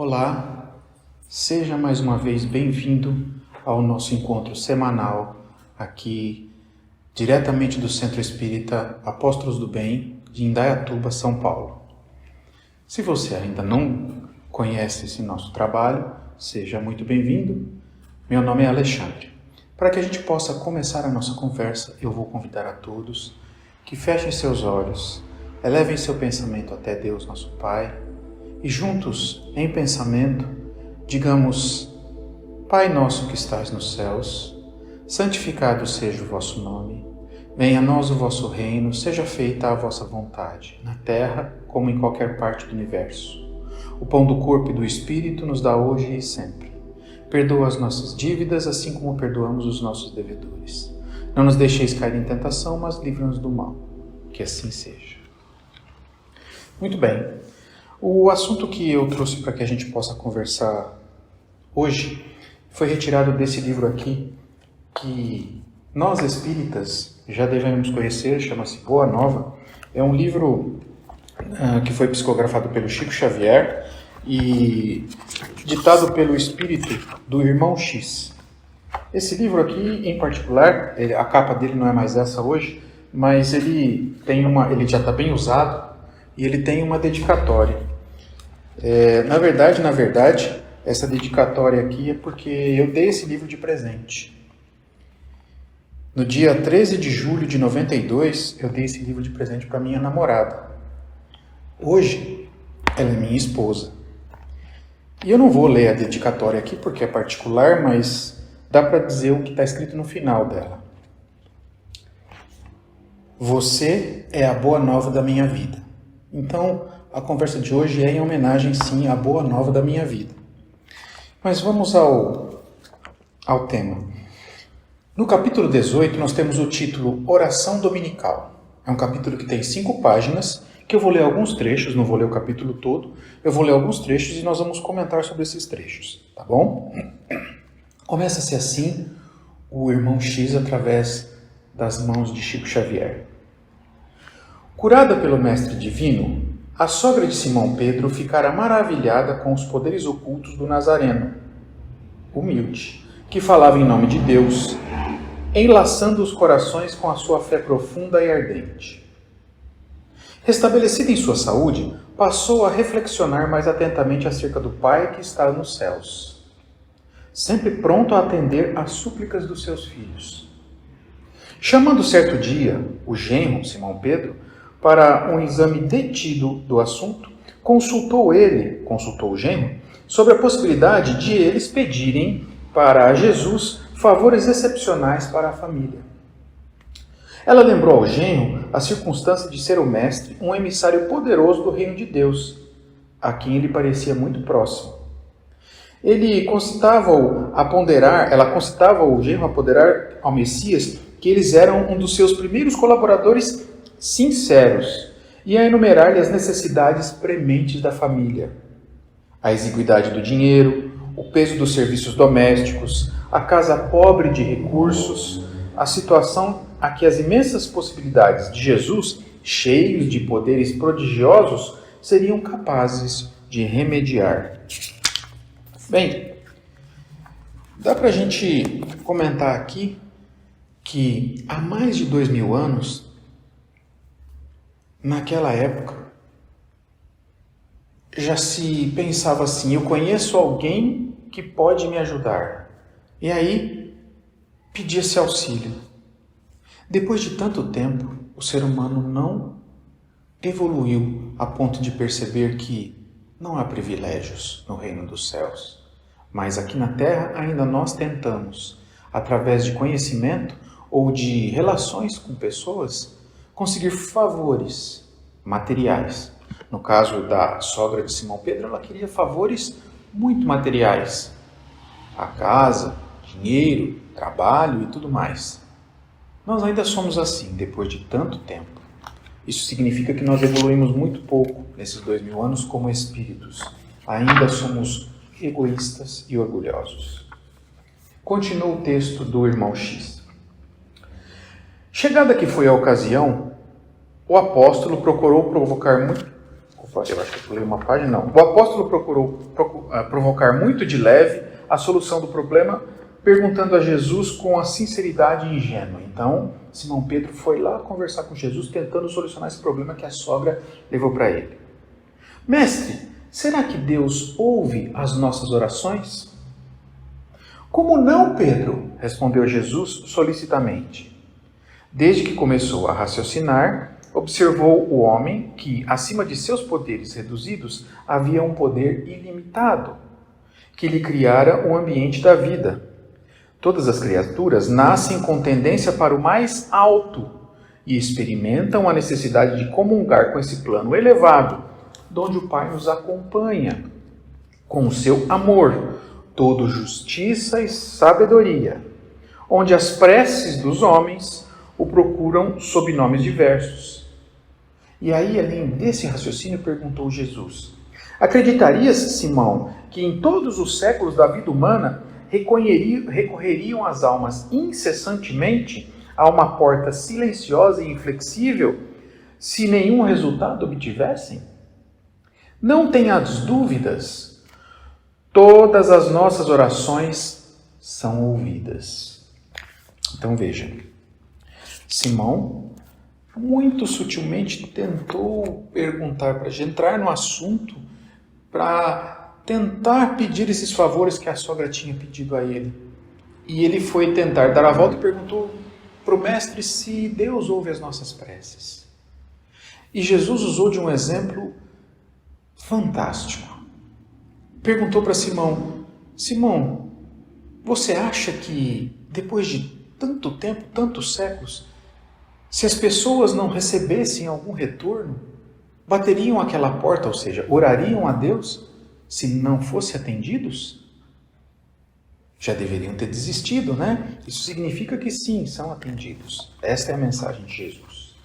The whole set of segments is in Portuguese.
Olá, seja mais uma vez bem-vindo ao nosso encontro semanal aqui, diretamente do Centro Espírita Apóstolos do Bem, de Indaiatuba, São Paulo. Se você ainda não conhece esse nosso trabalho, seja muito bem-vindo. Meu nome é Alexandre. Para que a gente possa começar a nossa conversa, eu vou convidar a todos que fechem seus olhos, elevem seu pensamento até Deus, nosso Pai, e juntos, em pensamento, digamos: Pai nosso que estás nos céus, santificado seja o vosso nome. Venha a nós o vosso reino, seja feita a vossa vontade, na terra como em qualquer parte do universo. O pão do corpo e do Espírito nos dá hoje e sempre. Perdoa as nossas dívidas, assim como perdoamos os nossos devedores. Não nos deixeis cair em tentação, mas livra-nos do mal. Que assim seja. Muito bem. O assunto que eu trouxe para que a gente possa conversar hoje foi retirado desse livro aqui, que nós espíritas já devemos conhecer, chama-se Boa Nova. É um livro que foi psicografado pelo Chico Xavier e ditado pelo espírito do Irmão X. Esse livro aqui, em particular, a capa dele não é mais essa hoje, mas ele já está bem usado e ele tem uma dedicatória. Na verdade, essa dedicatória aqui é porque eu dei esse livro de presente. No dia 13 de julho de 92, eu dei esse livro de presente para minha namorada. Hoje, ela é minha esposa. E eu não vou ler a dedicatória aqui porque é particular, mas dá para dizer o que está escrito no final dela. Você é a boa nova da minha vida. Então, a conversa de hoje é em homenagem, sim, à boa nova da minha vida. Mas vamos ao tema. No capítulo 18, nós temos o título Oração Dominical. É um capítulo que tem 5 páginas, que eu vou ler alguns trechos, não vou ler o capítulo todo, eu vou ler alguns trechos e nós vamos comentar sobre esses trechos, tá bom? Começa-se assim o Irmão X através das mãos de Chico Xavier. Curada pelo Mestre Divino, a sogra de Simão Pedro ficara maravilhada com os poderes ocultos do Nazareno, humilde, que falava em nome de Deus, enlaçando os corações com a sua fé profunda e ardente. Restabelecida em sua saúde, passou a reflexionar mais atentamente acerca do Pai que está nos céus, sempre pronto a atender às súplicas dos seus filhos. Chamando certo dia o genro, Simão Pedro, para um exame detido do assunto, consultou o genro, sobre a possibilidade de eles pedirem para Jesus favores excepcionais para a família. Ela lembrou ao genro a circunstância de ser o mestre um emissário poderoso do reino de Deus, a quem ele parecia muito próximo. Ela concitava o genro a ponderar ao Messias que eles eram um dos seus primeiros colaboradores sinceros e a enumerar-lhe as necessidades prementes da família. A exiguidade do dinheiro, o peso dos serviços domésticos, a casa pobre de recursos, a situação a que as imensas possibilidades de Jesus, cheios de poderes prodigiosos, seriam capazes de remediar. Bem, dá para a gente comentar aqui que há mais de 2000 anos, naquela época, já se pensava assim: eu conheço alguém que pode me ajudar. E aí, pedia-se auxílio. Depois de tanto tempo, o ser humano não evoluiu a ponto de perceber que não há privilégios no reino dos céus. Mas aqui na Terra ainda nós tentamos, através de conhecimento ou de relações com pessoas, conseguir favores materiais. No caso da sogra de Simão Pedro, ela queria favores muito materiais. A casa, dinheiro, trabalho e tudo mais. Nós ainda somos assim, depois de tanto tempo. Isso significa que nós evoluímos muito pouco nesses 2000 anos como espíritos. Ainda somos egoístas e orgulhosos. Continua o texto do Irmão X. Chegada que foi a ocasião, o apóstolo procurou provocar Eu acho que eu pulei uma página, não. O apóstolo procurou provocar muito de leve a solução do problema, perguntando a Jesus com a sinceridade ingênua. Então, Simão Pedro foi lá conversar com Jesus, tentando solucionar esse problema que a sogra levou para ele. Mestre, será que Deus ouve as nossas orações? Como não, Pedro? Respondeu Jesus solicitamente. Desde que começou a raciocinar, observou o homem que, acima de seus poderes reduzidos, havia um poder ilimitado, que lhe criara o ambiente da vida. Todas as criaturas nascem com tendência para o mais alto e experimentam a necessidade de comungar com esse plano elevado, donde o Pai nos acompanha, com o seu amor, todo justiça e sabedoria, onde as preces dos homens o procuram sob nomes diversos. E aí, além desse raciocínio, perguntou Jesus: acreditarias, Simão, que em todos os séculos da vida humana recorreriam as almas incessantemente a uma porta silenciosa e inflexível, se nenhum resultado obtivessem? Não tenhas dúvidas, todas as nossas orações são ouvidas. Então veja, Simão muito sutilmente tentou perguntar para a gente, entrar no assunto para tentar pedir esses favores que a sogra tinha pedido a ele. E ele foi tentar dar a volta e perguntou para o mestre se Deus ouve as nossas preces. E Jesus usou de um exemplo fantástico. Perguntou para Simão: Simão, você acha que depois de tanto tempo, tantos séculos, se as pessoas não recebessem algum retorno, bateriam aquela porta, ou seja, orariam a Deus, se não fossem atendidos? Já deveriam ter desistido, né? Isso significa que sim, são atendidos. Esta é a mensagem de Jesus.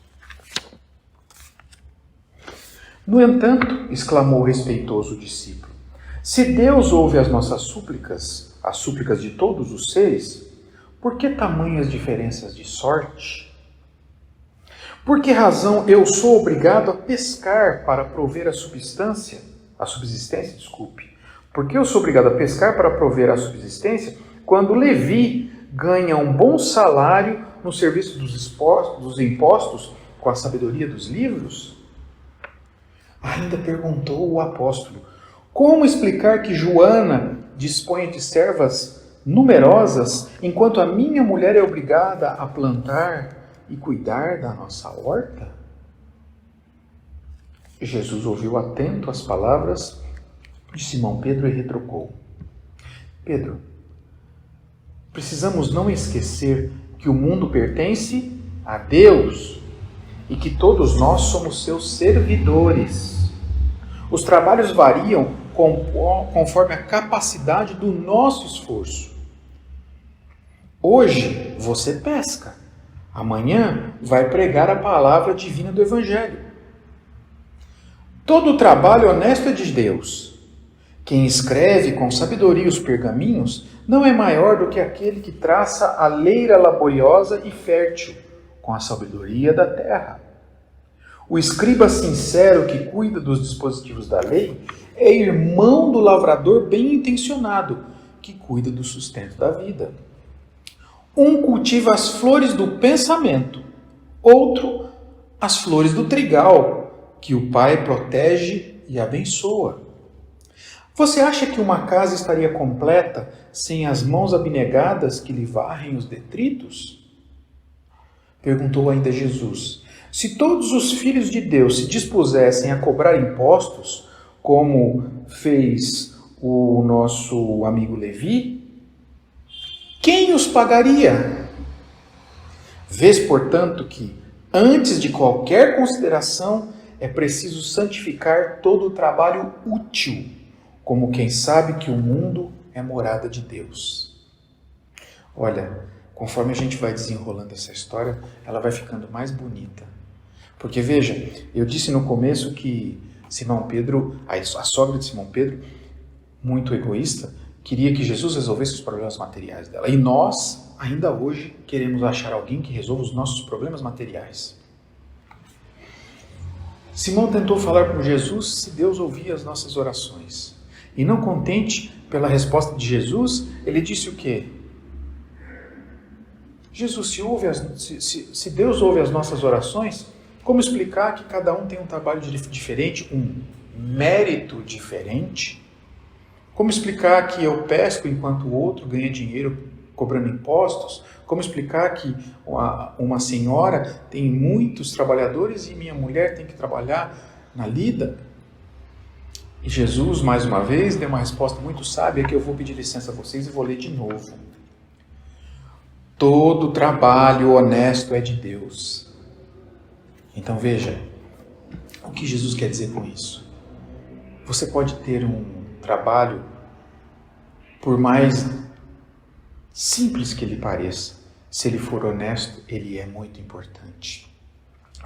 No entanto, exclamou o respeitoso discípulo, se Deus ouve as nossas súplicas, as súplicas de todos os seres, por que tamanhas diferenças de sorte? Por que razão eu sou obrigado a pescar para prover a subsistência? Por que eu sou obrigado a pescar para prover a subsistência quando Levi ganha um bom salário no serviço dos impostos com a sabedoria dos livros? Ainda perguntou o apóstolo: como explicar que Joana dispõe de servas numerosas, enquanto a minha mulher é obrigada a plantar e cuidar da nossa horta? Jesus ouviu atento as palavras de Simão Pedro e retrucou: Pedro, precisamos não esquecer que o mundo pertence a Deus e que todos nós somos seus servidores. Os trabalhos variam conforme a capacidade do nosso esforço. Hoje você pesca, amanhã vai pregar a palavra divina do Evangelho. Todo o trabalho honesto é de Deus. Quem escreve com sabedoria os pergaminhos não é maior do que aquele que traça a leira laboriosa e fértil com a sabedoria da terra. O escriba sincero que cuida dos dispositivos da lei é irmão do lavrador bem intencionado que cuida do sustento da vida. Um cultiva as flores do pensamento, outro as flores do trigal, que o Pai protege e abençoa. Você acha que uma casa estaria completa sem as mãos abnegadas que lhe varrem os detritos? Perguntou ainda Jesus: se todos os filhos de Deus se dispusessem a cobrar impostos, como fez o nosso amigo Levi, quem os pagaria? Vês, portanto, que, antes de qualquer consideração, é preciso santificar todo o trabalho útil, como quem sabe que o mundo é morada de Deus. Olha, conforme a gente vai desenrolando essa história, ela vai ficando mais bonita. Porque veja, eu disse no começo que Simão Pedro, a sogra de Simão Pedro, muito egoísta, queria que Jesus resolvesse os problemas materiais dela. E nós, ainda hoje, queremos achar alguém que resolva os nossos problemas materiais. Simão tentou falar com Jesus se Deus ouvia as nossas orações. E não contente pela resposta de Jesus, ele disse o quê? Jesus, se Deus ouve as nossas orações, como explicar que cada um tem um trabalho diferente, um mérito diferente? Como explicar que eu pesco enquanto o outro ganha dinheiro cobrando impostos? Como explicar que uma senhora tem muitos trabalhadores e minha mulher tem que trabalhar na lida? E Jesus, mais uma vez, deu uma resposta muito sábia que eu vou pedir licença a vocês e vou ler de novo. Todo trabalho honesto é de Deus. Então veja, o que Jesus quer dizer com isso? Você pode ter um trabalho, por mais simples que ele pareça, se ele for honesto, ele é muito importante.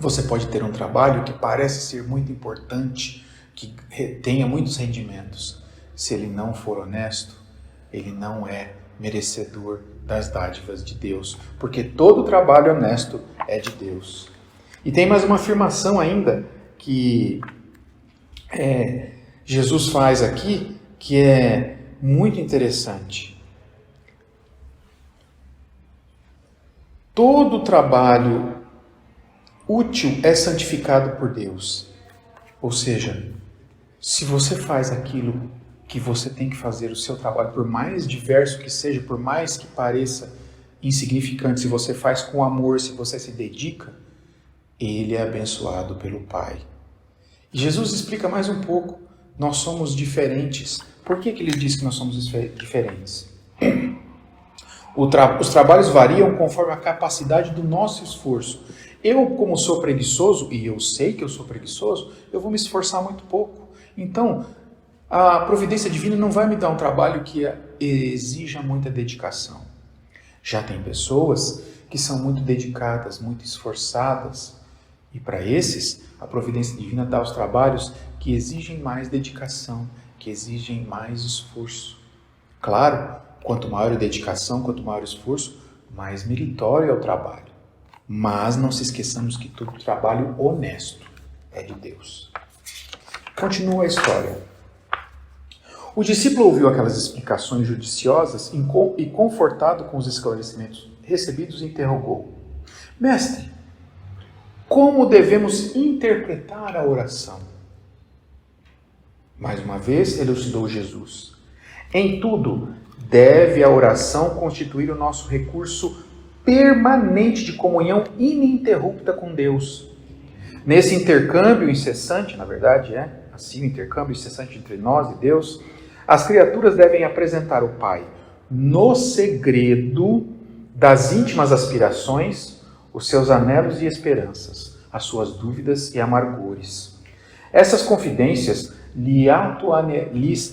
Você pode ter um trabalho que parece ser muito importante, que tenha muitos rendimentos. Se ele não for honesto, ele não é merecedor das dádivas de Deus, porque todo trabalho honesto é de Deus. E tem mais uma afirmação ainda que Jesus faz aqui, que é muito interessante. Todo trabalho útil é santificado por Deus. Ou seja, se você faz aquilo que você tem que fazer, o seu trabalho, por mais diverso que seja, por mais que pareça insignificante, se você faz com amor, se você se dedica, ele é abençoado pelo Pai. E Jesus explica mais um pouco. Nós somos diferentes. Por que ele diz que nós somos diferentes? Os trabalhos variam conforme a capacidade do nosso esforço. Eu, como sou preguiçoso, e eu sei que eu sou preguiçoso, eu vou me esforçar muito pouco. Então, a providência divina não vai me dar um trabalho que exija muita dedicação. Já tem pessoas que são muito dedicadas, muito esforçadas, e para esses, a providência divina dá os trabalhos que exigem mais dedicação, que exigem mais esforço. Claro, quanto maior a dedicação, quanto maior o esforço, mais meritório é o trabalho. Mas não se esqueçamos que todo trabalho honesto é de Deus. Continua a história. O discípulo ouviu aquelas explicações judiciosas e, confortado com os esclarecimentos recebidos, interrogou: Mestre, como devemos interpretar a oração? Mais uma vez, elucidou Jesus. Em tudo, deve a oração constituir o nosso recurso permanente de comunhão ininterrupta com Deus. Nesse intercâmbio incessante, na verdade assim o intercâmbio incessante entre nós e Deus, as criaturas devem apresentar o Pai no segredo das íntimas aspirações, os seus anelos e esperanças, as suas dúvidas e amargores. Essas confidências lhes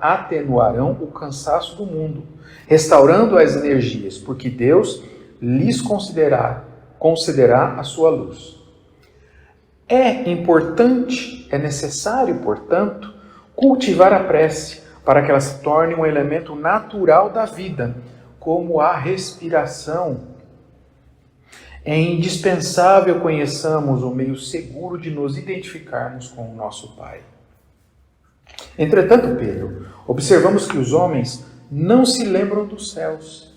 atenuarão o cansaço do mundo, restaurando as energias, porque Deus lhes concederá a sua luz. É importante, é necessário, portanto, cultivar a prece para que ela se torne um elemento natural da vida, como a respiração. É indispensável conheçamos o meio seguro de nos identificarmos com o nosso Pai. Entretanto, Pedro, observamos que os homens não se lembram dos céus,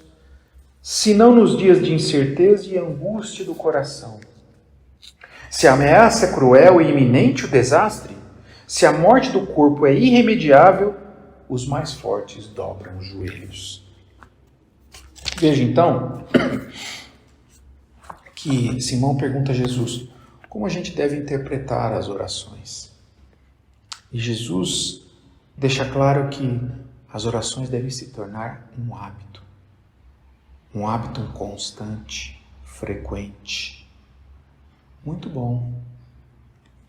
senão nos dias de incerteza e angústia do coração. Se a ameaça é cruel e iminente o desastre, se a morte do corpo é irremediável, os mais fortes dobram os joelhos. Veja então que Simão pergunta a Jesus como a gente deve interpretar as orações. E Jesus deixa claro que as orações devem se tornar um hábito constante, frequente. Muito bom.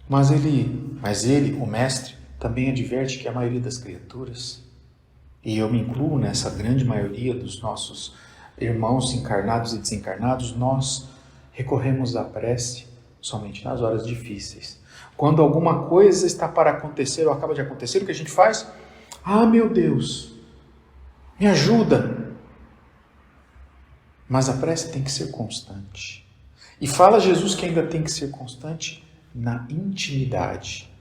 Mas ele, o mestre, também adverte que a maioria das criaturas, e eu me incluo nessa grande maioria dos nossos irmãos encarnados e desencarnados, nós recorremos à prece somente nas horas difíceis. Quando alguma coisa está para acontecer ou acaba de acontecer, o que a gente faz? Ah, meu Deus, me ajuda! Mas a prece tem que ser constante. E fala Jesus que ainda tem que ser constante na intimidade.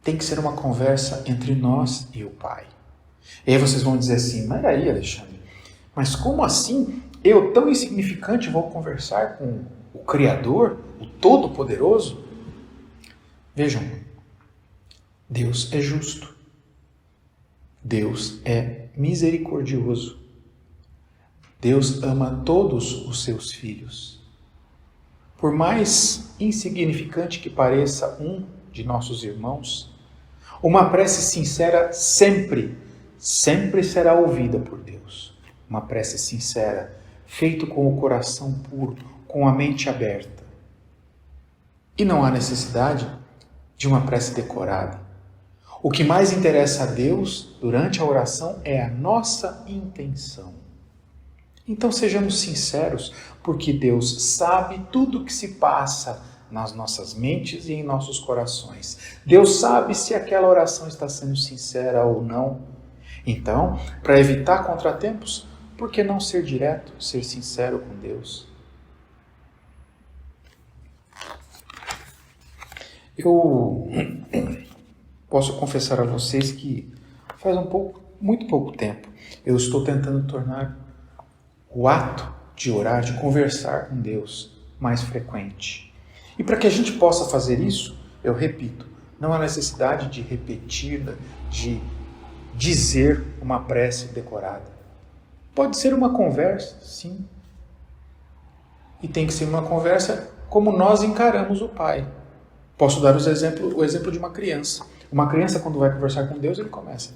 Tem que ser uma conversa entre nós e o Pai. E aí vocês vão dizer assim, mas aí, Alexandre, mas como assim eu, tão insignificante, vou conversar com o Criador, o Todo-Poderoso? Vejam, Deus é justo. Deus é misericordioso. Deus ama todos os seus filhos. Por mais insignificante que pareça um de nossos irmãos, uma prece sincera sempre será ouvida por Deus. Uma prece sincera, feita com o coração puro, com a mente aberta. E não há necessidade de uma prece decorada. O que mais interessa a Deus durante a oração é a nossa intenção. Então sejamos sinceros, porque Deus sabe tudo o que se passa nas nossas mentes e em nossos corações. Deus sabe se aquela oração está sendo sincera ou não. Então, para evitar contratempos, por que não ser direto, ser sincero com Deus? Eu posso confessar a vocês que faz muito pouco tempo, eu estou tentando tornar o ato de orar, de conversar com Deus, mais frequente. E para que a gente possa fazer isso, eu repito, não há necessidade de repetir, de dizer uma prece decorada. Pode ser uma conversa, sim. E tem que ser uma conversa como nós encaramos o Pai. Posso dar o exemplo de uma criança. Uma criança, quando vai conversar com Deus, ele começa: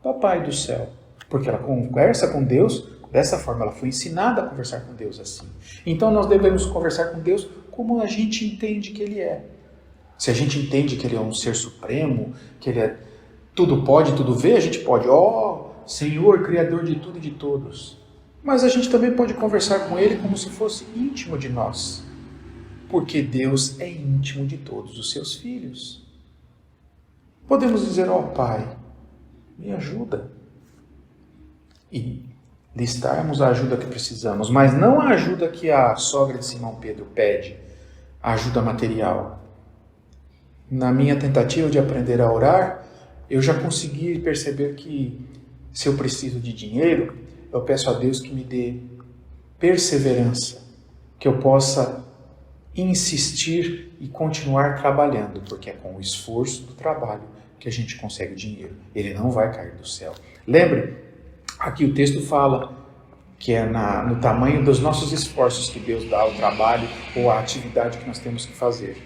Papai do céu. Porque ela conversa com Deus dessa forma, ela foi ensinada a conversar com Deus assim. Então nós devemos conversar com Deus como a gente entende que Ele é. Se a gente entende que Ele é um ser supremo, que Ele é tudo pode, tudo vê, a gente pode, Senhor, Criador de tudo e de todos. Mas a gente também pode conversar com Ele como se fosse íntimo de nós. Porque Deus é íntimo de todos os seus filhos. Podemos dizer, Pai, me ajuda. E listarmos a ajuda que precisamos, mas não a ajuda que a sogra de Simão Pedro pede, a ajuda material. Na minha tentativa de aprender a orar, eu já consegui perceber que se eu preciso de dinheiro, eu peço a Deus que me dê perseverança, que eu possa insistir e continuar trabalhando, porque é com o esforço do trabalho que a gente consegue o dinheiro. Ele não vai cair do céu. Lembre, aqui o texto fala que é no tamanho dos nossos esforços que Deus dá ao trabalho ou à atividade que nós temos que fazer.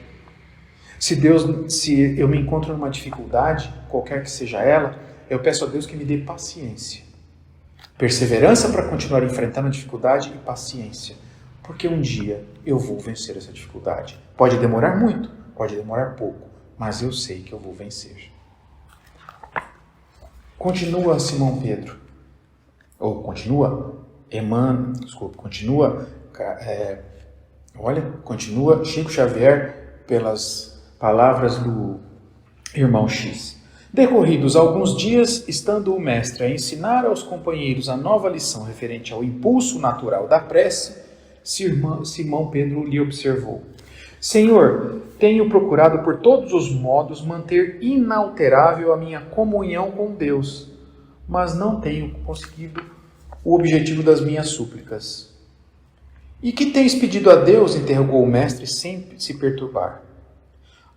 Se eu me encontro numa dificuldade, qualquer que seja ela, eu peço a Deus que me dê paciência. Perseverança para continuar enfrentando a dificuldade e paciência. Porque um dia eu vou vencer essa dificuldade. Pode demorar muito, pode demorar pouco, mas eu sei que eu vou vencer. Continua Simão Pedro, continua Chico Xavier pelas palavras do irmão X. Decorridos alguns dias, estando o mestre a ensinar aos companheiros a nova lição referente ao impulso natural da prece, Simão Pedro lhe observou: Senhor, tenho procurado por todos os modos manter inalterável a minha comunhão com Deus, mas não tenho conseguido o objetivo das minhas súplicas. E que tens pedido a Deus? Interrogou o mestre sem se perturbar.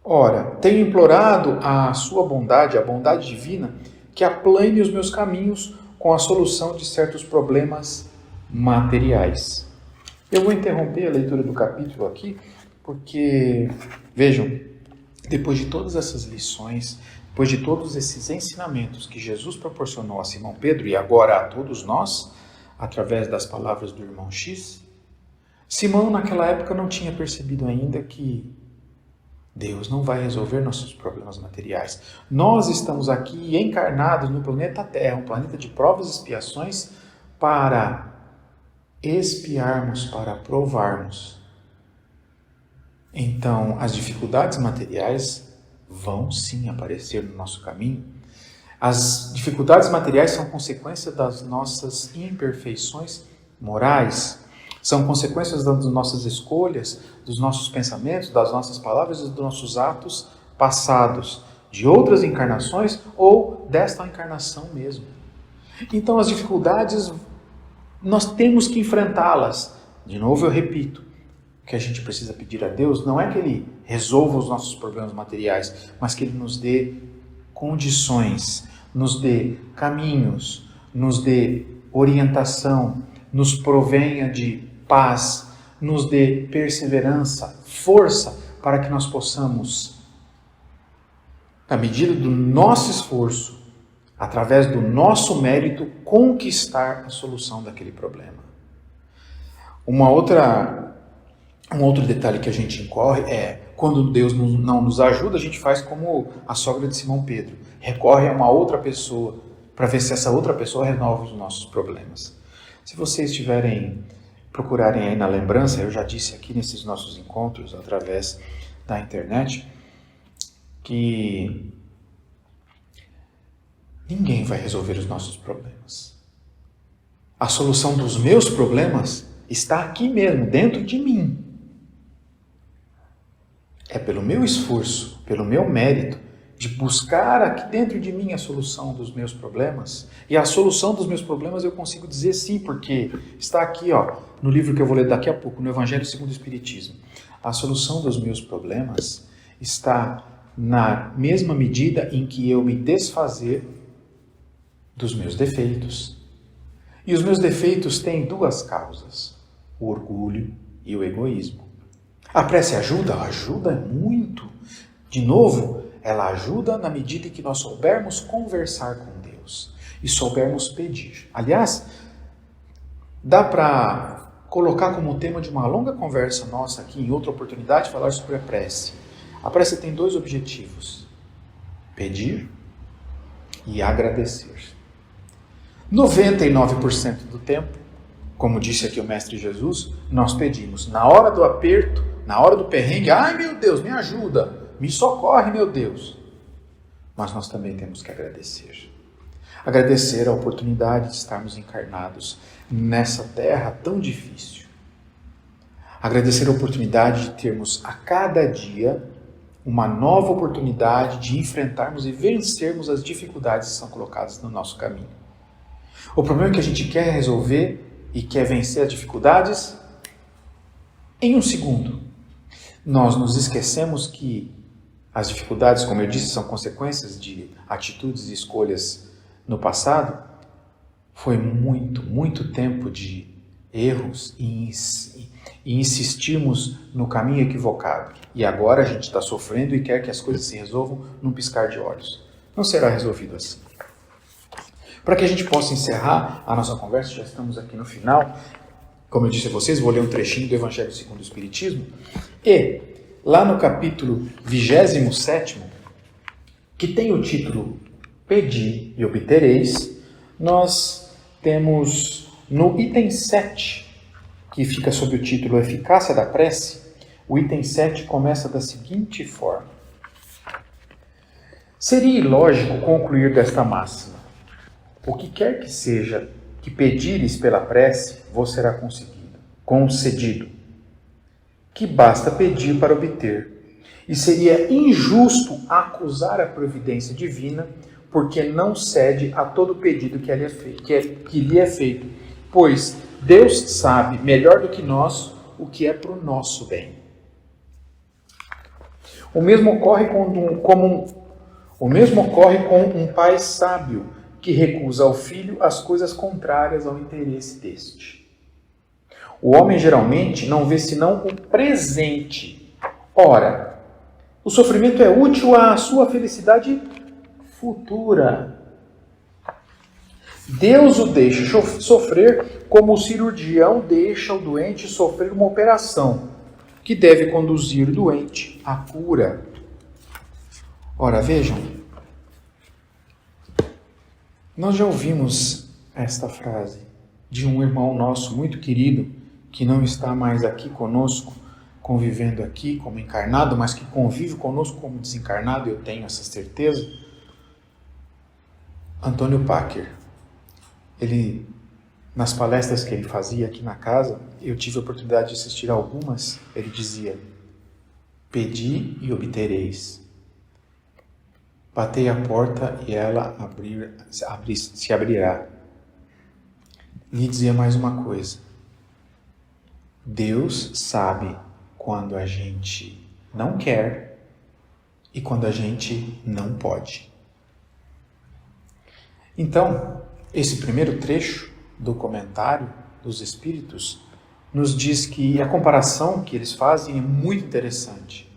Ora, tenho implorado a sua bondade, a bondade divina, que aplane os meus caminhos com a solução de certos problemas materiais. Eu vou interromper a leitura do capítulo aqui, porque, vejam, depois de todas essas lições, depois de todos esses ensinamentos que Jesus proporcionou a Simão Pedro e agora a todos nós, através das palavras do irmão X, Simão naquela época não tinha percebido ainda que Deus não vai resolver nossos problemas materiais. Nós estamos aqui encarnados no planeta Terra, um planeta de provas e expiações, para expiarmos, para provarmos. Então, as dificuldades materiais vão sim aparecer no nosso caminho. As dificuldades materiais são consequência das nossas imperfeições morais, São consequências das nossas escolhas, dos nossos pensamentos, das nossas palavras e dos nossos atos passados, de outras encarnações ou desta encarnação mesmo. Então as dificuldades, nós temos que enfrentá-las. De novo eu repito, o que a gente precisa pedir a Deus não é que Ele resolva os nossos problemas materiais, mas que Ele nos dê condições, nos dê caminhos, nos dê orientação, nos provenha de paz, nos dê perseverança, força, para que nós possamos, à medida do nosso esforço, através do nosso mérito, conquistar a solução daquele problema. Um outro detalhe que a gente incorre é, quando Deus não nos ajuda, a gente faz como a sogra de Simão Pedro, recorre a uma outra pessoa, para ver se essa outra pessoa resolve os nossos problemas. Se vocês procurarem aí na lembrança, eu já disse aqui nesses nossos encontros, através da internet, que ninguém vai resolver os nossos problemas. A solução dos meus problemas está aqui mesmo, dentro de mim. É pelo meu esforço, pelo meu mérito, de buscar aqui dentro de mim a solução dos meus problemas. E a solução dos meus problemas eu consigo dizer sim, porque está aqui, no livro que eu vou ler daqui a pouco, no Evangelho segundo o Espiritismo. A solução dos meus problemas está na mesma medida em que eu me desfazer dos meus defeitos. E os meus defeitos têm duas causas: o orgulho e o egoísmo. A prece ajuda? Ajuda muito. De novo, ela ajuda na medida em que nós soubermos conversar com Deus e soubermos pedir. Aliás, dá para colocar como tema de uma longa conversa nossa aqui, em outra oportunidade, falar sobre a prece. A prece tem dois objetivos: pedir e agradecer. 99% do tempo, como disse aqui o Mestre Jesus, nós pedimos. Na hora do aperto, na hora do perrengue, ai meu Deus, me ajuda, me socorre meu Deus. Mas nós também temos que agradecer. Agradecer a oportunidade de estarmos encarnados nessa terra tão difícil. Agradecer a oportunidade de termos a cada dia uma nova oportunidade de enfrentarmos e vencermos as dificuldades que são colocadas no nosso caminho. O problema é que a gente quer resolver e quer vencer as dificuldades em um segundo. Nós nos esquecemos que as dificuldades, como eu disse, são consequências de atitudes e escolhas no passado. Foi muito tempo de erros e insistirmos no caminho equivocado. E agora a gente está sofrendo e quer que as coisas se resolvam num piscar de olhos. Não será resolvido assim. Para que a gente possa encerrar a nossa conversa, já estamos aqui no final. Como eu disse a vocês, vou ler um trechinho do Evangelho segundo o Espiritismo. E, lá no capítulo 27º, que tem o título Pedi e obtereis, nós temos no item 7, que fica sob o título Eficácia da Prece, o item 7 começa da seguinte forma: seria ilógico concluir desta máxima: o que quer que seja que pedires pela prece, vos será concedido. Que basta pedir para obter. E seria injusto acusar a providência divina, porque não cede a todo pedido que lhe é feito, pois Deus sabe melhor do que nós o que é para o nosso bem. O mesmo ocorre com um pai sábio, que recusa ao filho as coisas contrárias ao interesse deste. O homem geralmente não vê senão o presente. Ora, o sofrimento é útil à sua felicidade futura. Deus o deixa sofrer como o cirurgião deixa o doente sofrer uma operação que deve conduzir o doente à cura. Ora, vejam, nós já ouvimos esta frase de um irmão nosso muito querido, que não está mais aqui conosco, convivendo aqui como encarnado, mas que convive conosco como desencarnado, eu tenho essa certeza. Antônio Packer. Ele nas palestras que ele fazia aqui na casa, eu tive a oportunidade de assistir a algumas, ele dizia: pedi e obtereis. Batei a porta e ela se abrirá. Lhe dizia mais uma coisa: Deus sabe quando a gente não quer e quando a gente não pode. Então, esse primeiro trecho do comentário dos Espíritos nos diz que a comparação que eles fazem é muito interessante.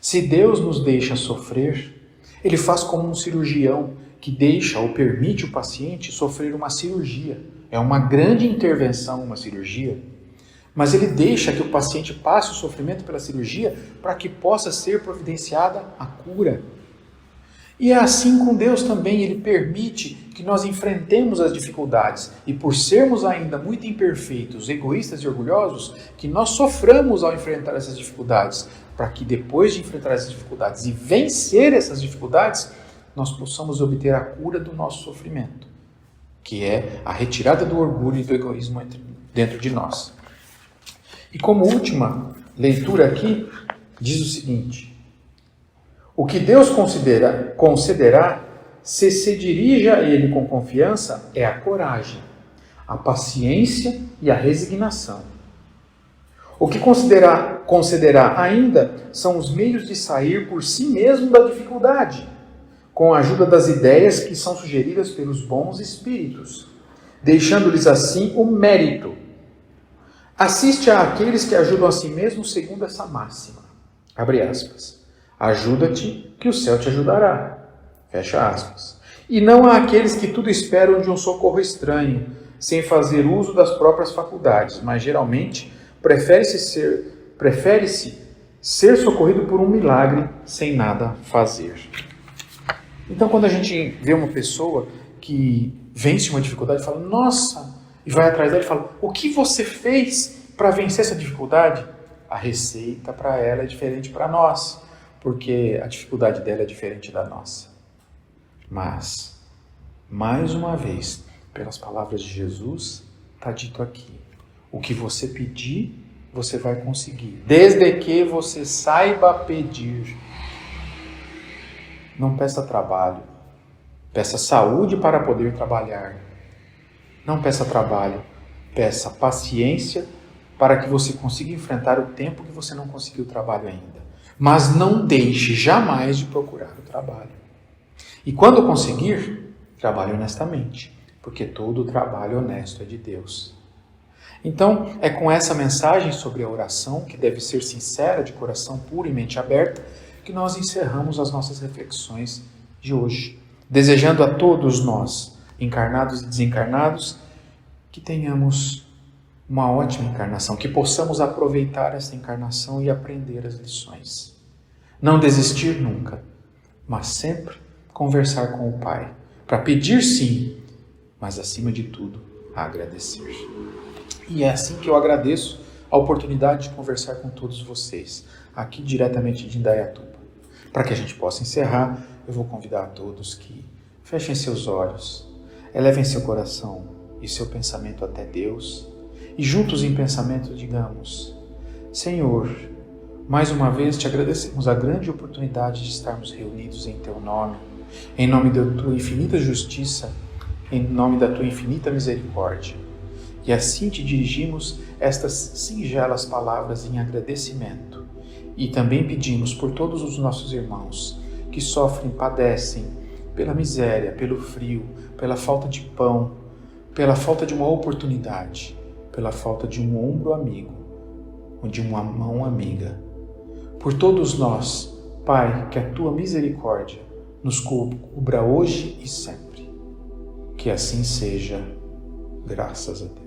Se Deus nos deixa sofrer, Ele faz como um cirurgião que deixa ou permite o paciente sofrer uma cirurgia. É uma grande intervenção, uma cirurgia, mas Ele deixa que o paciente passe o sofrimento pela cirurgia para que possa ser providenciada a cura. E é assim com Deus também, Ele permite que nós enfrentemos as dificuldades e por sermos ainda muito imperfeitos, egoístas e orgulhosos, que nós soframos ao enfrentar essas dificuldades, para que depois de enfrentar essas dificuldades e vencer essas dificuldades, nós possamos obter a cura do nosso sofrimento, que é a retirada do orgulho e do egoísmo dentro de nós. E como última leitura aqui, diz o seguinte: o que Deus concederá, se dirige a Ele com confiança, é a coragem, a paciência e a resignação. O que concederá ainda são os meios de sair por si mesmo da dificuldade, com a ajuda das ideias que são sugeridas pelos bons espíritos, deixando-lhes assim o mérito. Assiste àqueles que ajudam a si mesmos segundo essa máxima. Abre aspas. Ajuda-te, que o céu te ajudará. Fecha aspas. E não há aqueles que tudo esperam de um socorro estranho, sem fazer uso das próprias faculdades, mas geralmente prefere-se ser socorrido por um milagre sem nada fazer. Então, quando a gente vê uma pessoa que vence uma dificuldade, fala, nossa, e vai atrás dela e fala, o que você fez para vencer essa dificuldade? A receita para ela é diferente para nós, porque a dificuldade dela é diferente da nossa. Mas, mais uma vez, pelas palavras de Jesus, está dito aqui, o que você pedir, você vai conseguir, desde que você saiba pedir. Não peça trabalho, peça saúde para poder trabalhar. Não peça trabalho, peça paciência para que você consiga enfrentar o tempo que você não conseguiu o trabalho ainda. Mas não deixe jamais de procurar o trabalho. E quando conseguir, trabalhe honestamente, porque todo trabalho honesto é de Deus. Então, é com essa mensagem sobre a oração, que deve ser sincera, de coração puro e mente aberta, que nós encerramos as nossas reflexões de hoje. Desejando a todos nós, encarnados e desencarnados, que tenhamos uma ótima encarnação, que possamos aproveitar essa encarnação e aprender as lições. Não desistir nunca, mas sempre conversar com o Pai, para pedir sim, mas acima de tudo, agradecer. E é assim que eu agradeço a oportunidade de conversar com todos vocês, aqui diretamente de Indaiatuba. Para que a gente possa encerrar, eu vou convidar a todos que fechem seus olhos, elevem seu coração e seu pensamento até Deus, e juntos em pensamento digamos, Senhor, mais uma vez te agradecemos a grande oportunidade de estarmos reunidos em Teu nome, em nome da Tua infinita justiça, em nome da Tua infinita misericórdia. E assim te dirigimos estas singelas palavras em agradecimento. E também pedimos por todos os nossos irmãos que sofrem, padecem pela miséria, pelo frio, pela falta de pão, pela falta de uma oportunidade, pela falta de um ombro amigo, ou de uma mão amiga. Por todos nós, Pai, que a Tua misericórdia nos cubra hoje e sempre. Que assim seja, graças a Deus.